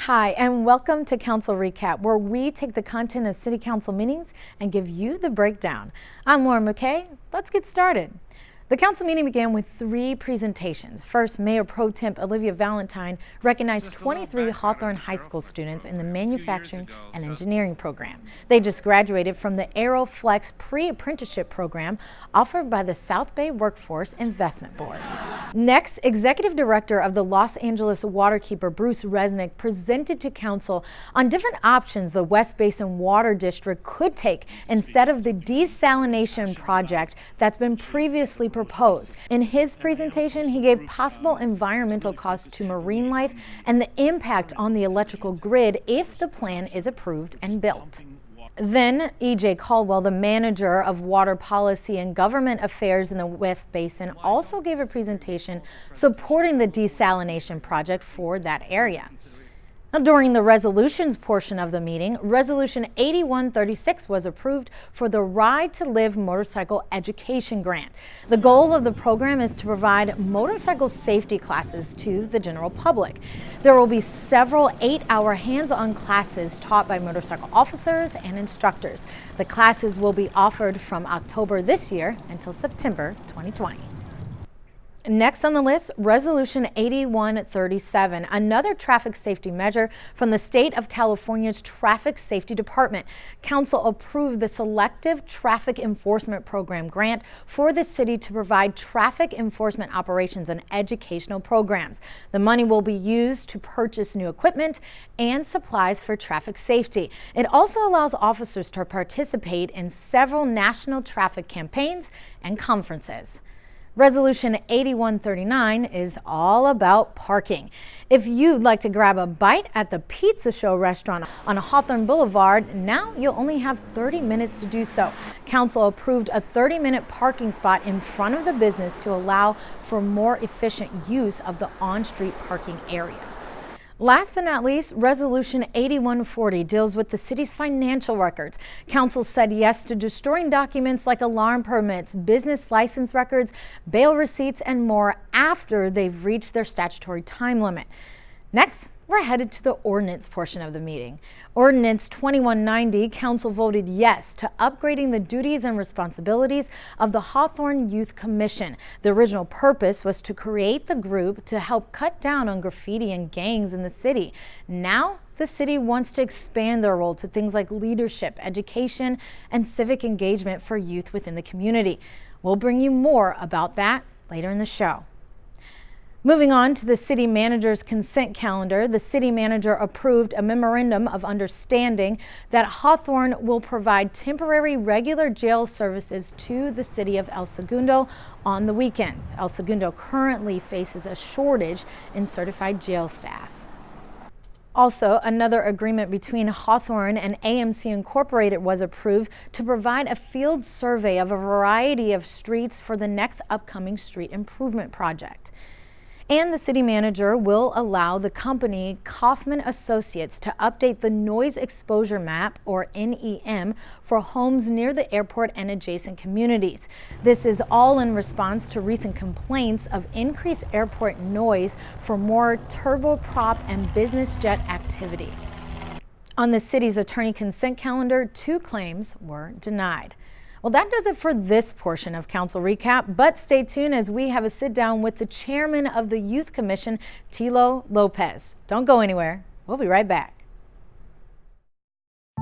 Hi, and welcome to Council Recap, where we take the content of City Council meetings and give you the breakdown. I'm Laura McKay. Let's get started. The council meeting began with 3 presentations. First, Mayor Pro Temp Olivia Valentine recognized 23 Hawthorne High School students in the manufacturing and engineering program. They just graduated from the AeroFlex pre-apprenticeship program offered by the South Bay Workforce Investment Board. Next, Executive Director of the Los Angeles Waterkeeper Bruce Resnick presented to council on different options the West Basin Water District could take instead of the desalination project that's been previously proposed. In his presentation, he gave possible environmental costs to marine life and the impact on the electrical grid if the plan is approved and built. Then E.J. Caldwell, the manager of water policy and government affairs in the West Basin, also gave a presentation supporting the desalination project for that area. Now, during the resolutions portion of the meeting, Resolution 8136 was approved for the Ride to Live motorcycle education grant. The goal of the program is to provide motorcycle safety classes to the general public. There will be several 8-hour hands-on classes taught by motorcycle officers and instructors. The classes will be offered from October this year until September 2020. Next on the list, Resolution 8137, another traffic safety measure from the state of California's Traffic Safety Department. Council approved the Selective Traffic Enforcement Program grant for the city to provide traffic enforcement operations and educational programs. The money will be used to purchase new equipment and supplies for traffic safety. It also allows officers to participate in several national traffic campaigns and conferences. Resolution 8139 is all about parking. If you'd like to grab a bite at the Pizza Show restaurant on Hawthorne Boulevard, now you'll only have 30 minutes to do so. Council approved a 30-minute parking spot in front of the business to allow for more efficient use of the on-street parking area. Last but not least, Resolution 8140 deals with the city's financial records. Council said yes to destroying documents like alarm permits, business license records, bail receipts, and more after they've reached their statutory time limit. Next, we're headed to the ordinance portion of the meeting. Ordinance 2190, Council voted yes to upgrading the duties and responsibilities of the Hawthorne Youth Commission. The original purpose was to create the group to help cut down on graffiti and gangs in the city. Now, the city wants to expand their role to things like leadership, education, and civic engagement for youth within the community. We'll bring you more about that later in the show. Moving on to the city manager's consent calendar, the city manager approved a memorandum of understanding that Hawthorne will provide temporary regular jail services to the city of El Segundo on the weekends. El Segundo currently faces a shortage in certified jail staff. Also, another agreement between Hawthorne and AMC Incorporated was approved to provide a field survey of a variety of streets for the next upcoming street improvement project. And the city manager will allow the company Kaufman Associates to update the noise exposure map, or NEM, for homes near the airport and adjacent communities. This is all in response to recent complaints of increased airport noise for more turboprop and business jet activity. On the city's attorney consent calendar, 2 claims were denied. Well, that does it for this portion of Council Recap, but stay tuned as we have a sit down with the chairman of the Youth Commission, Tilo Lopez. Don't go anywhere. We'll be right back.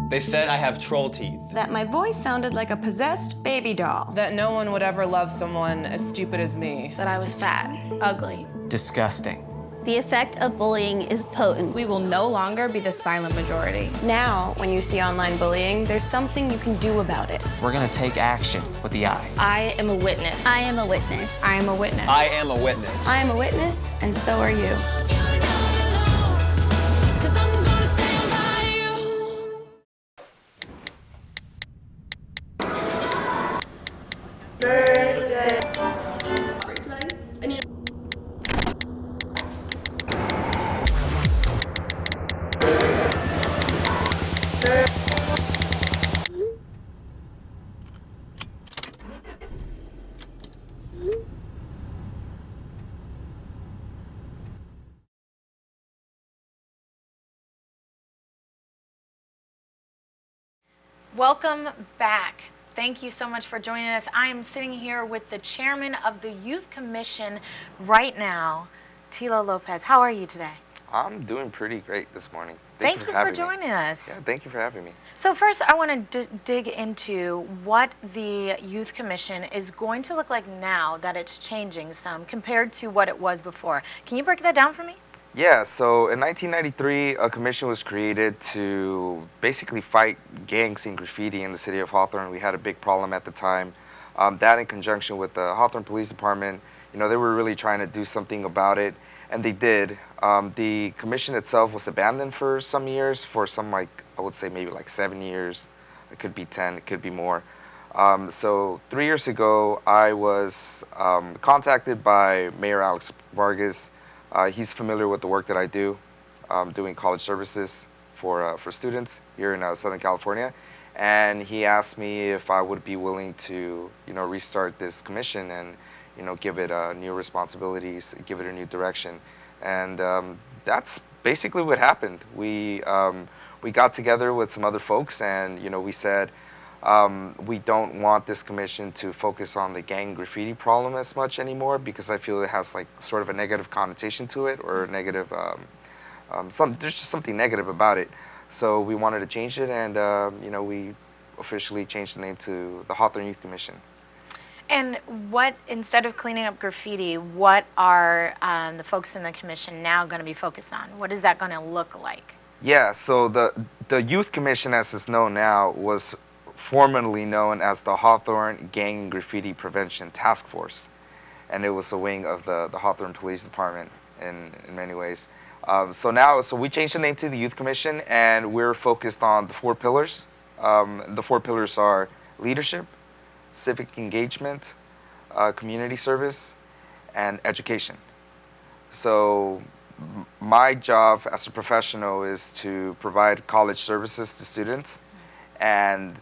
They said I have troll teeth. That my voice sounded like a possessed baby doll. That no one would ever love someone as stupid as me. That I was fat, ugly. Disgusting. The effect of bullying is potent. We will no longer be the silent majority. Now, when you see online bullying, there's something you can do about it. We're gonna take action with the I. I am a witness. I am a witness. I am a witness. I am a witness. I am a witness, and so are you. Welcome back. Thank you so much for joining us. I am sitting here with the chairman of the Youth Commission right now, Tilo Lopez. How are you today? I'm doing pretty great this morning. Thank you for having me. joining us. Yeah, thank you for having me. So first, I want to dig into what the Youth Commission is going to look like now that it's changing some compared to what it was before. Can you break that down for me? Yeah, so in 1993, a commission was created to basically fight gangs and graffiti in the city of Hawthorne. We had a big problem at the time. That in conjunction with the Hawthorne Police Department, they were really trying to do something about it, and they did. The commission itself was abandoned for some years, for some, I would say maybe 7 years. It could be 10, it could be more. So 3 years ago, I was contacted by Mayor Alex Vargas. He's familiar with the work that I do, doing college services for students here in Southern California, and he asked me if I would be willing to, restart this commission and, give it new responsibilities, give it a new direction, and that's basically what happened. We got together with some other folks, and we said, we don't want this commission to focus on the gang graffiti problem as much anymore, because I feel it has sort of a negative connotation to it, or a negative, there's just something negative about it. So we wanted to change it, and we officially changed the name to the Hawthorne Youth Commission. And instead of cleaning up graffiti, what are the folks in the commission now going to be focused on? What is that going to look like? Yeah, so the Youth Commission, as it's known now, was formerly known as the Hawthorne Gang and Graffiti Prevention Task Force, and it was a wing of the Hawthorne Police Department in many ways. So we changed the name to the Youth Commission, and we're focused on the 4 pillars. The 4 pillars are leadership, civic engagement, community service, and education. So my job as a professional is to provide college services to students, and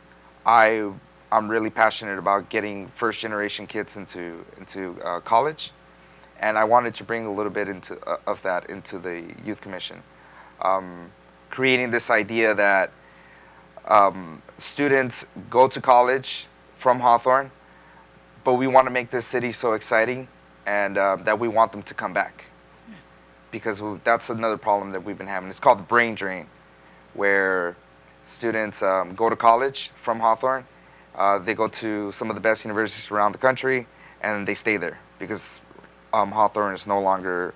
I'm really passionate about getting first-generation kids into college, and I wanted to bring a little bit of that into the Youth Commission, creating this idea that students go to college from Hawthorne, but we want to make this city so exciting, and that we want them to come back, because that's another problem that we've been having. It's called the brain drain, where students go to college from Hawthorne, they go to some of the best universities around the country, and they stay there because Hawthorne is no longer,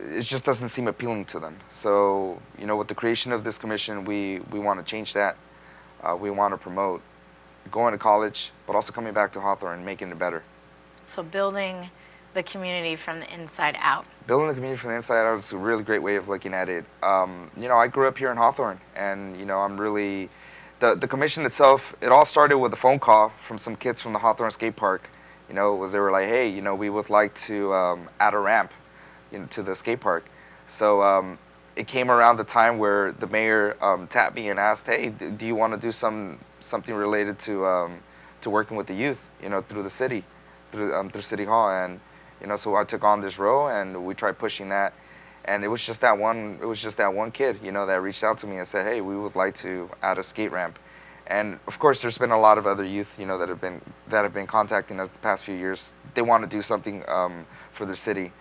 it just doesn't seem appealing to them. So, with the creation of this commission, we want to change that. We want to promote going to college, but also coming back to Hawthorne and making it better. So building the community from the inside out. Building the community from the inside out is a really great way of looking at it. I grew up here in Hawthorne, and I'm really, the commission itself, it all started with a phone call from some kids from the Hawthorne skate park. Where they were like, hey, we would like to add a ramp to the skate park. So it came around the time where the mayor tapped me and asked, hey, do you want to do something related to working with the youth, through the city, through City Hall, and so I took on this role, and we tried pushing that, and it was just that one kid, that reached out to me and said, hey, we would like to add a skate ramp. And of course, there's been a lot of other youth, that have been contacting us the past few years. They want to do something for their city.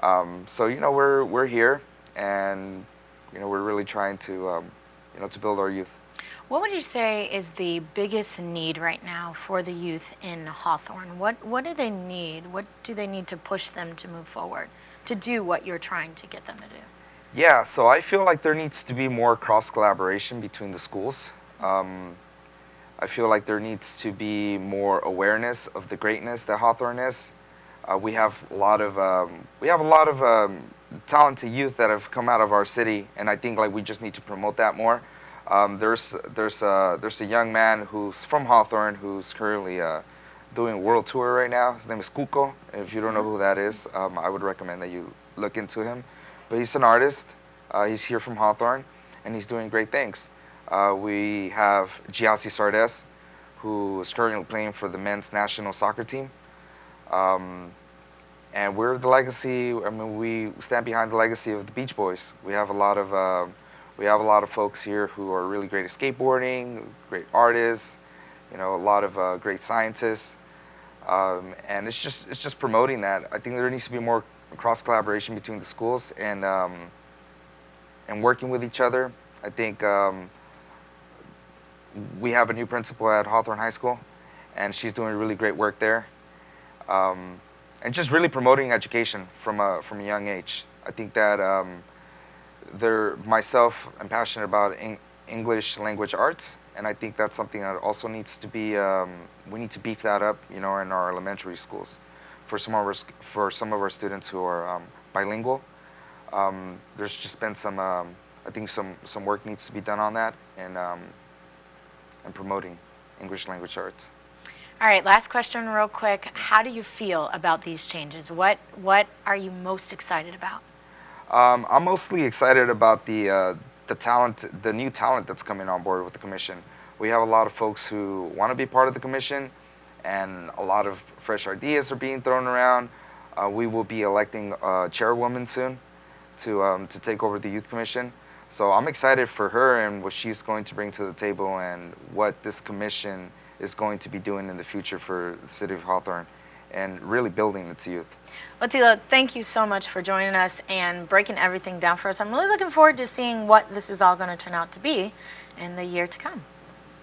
So we're here, and we're really trying to to build our youth. What would you say is the biggest need right now for the youth in Hawthorne? What do they need? What do they need to push them to move forward, to do what you're trying to get them to do? Yeah, so I feel like there needs to be more cross-collaboration between the schools. I feel like there needs to be more awareness of the greatness that Hawthorne is. We have a lot of talented youth that have come out of our city, and I think we just need to promote that more. There's a young man who's from Hawthorne who's currently doing a world tour right now. His name is Cuco. If you don't know who that is, I would recommend that you look into him. But he's an artist. He's here from Hawthorne, and he's doing great things. We have Giassi Sardes, who is currently playing for the men's national soccer team. And we're the legacy, we stand behind the legacy of the Beach Boys. We have a lot of We have a lot of folks here who are really great at skateboarding, great artists, you know, a lot of great scientists, and it's just promoting that. I think there needs to be more cross collaboration between the schools and working with each other. I think we have a new principal at Hawthorne High School, and she's doing really great work there, and just really promoting education from a young age. I think that myself, I'm passionate about English language arts, and I think that's something that also needs to be, we need to beef that up, you know, in our elementary schools. For some of our students who are bilingual, there's just been some, I think some work needs to be done on that, and promoting English language arts. All right, last question real quick. How do you feel about these changes? What are you most excited about? I'm mostly excited about the talent, the new talent that's coming on board with the commission. We have a lot of folks who want to be part of the commission, and a lot of fresh ideas are being thrown around. We will be electing a chairwoman soon to take over the youth commission. So I'm excited for her and what she's going to bring to the table and what this commission is going to be doing in the future for the city of Hawthorne and really building its youth. Well, Tila, thank you so much for joining us and breaking everything down for us. I'm really looking forward to seeing what this is all going to turn out to be in the year to come.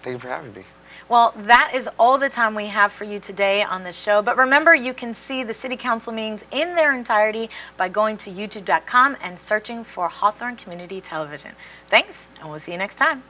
Thank you for having me. Well, that is all the time we have for you today on the show. But remember, you can see the City Council meetings in their entirety by going to youtube.com and searching for Hawthorne Community Television. Thanks, and we'll see you next time.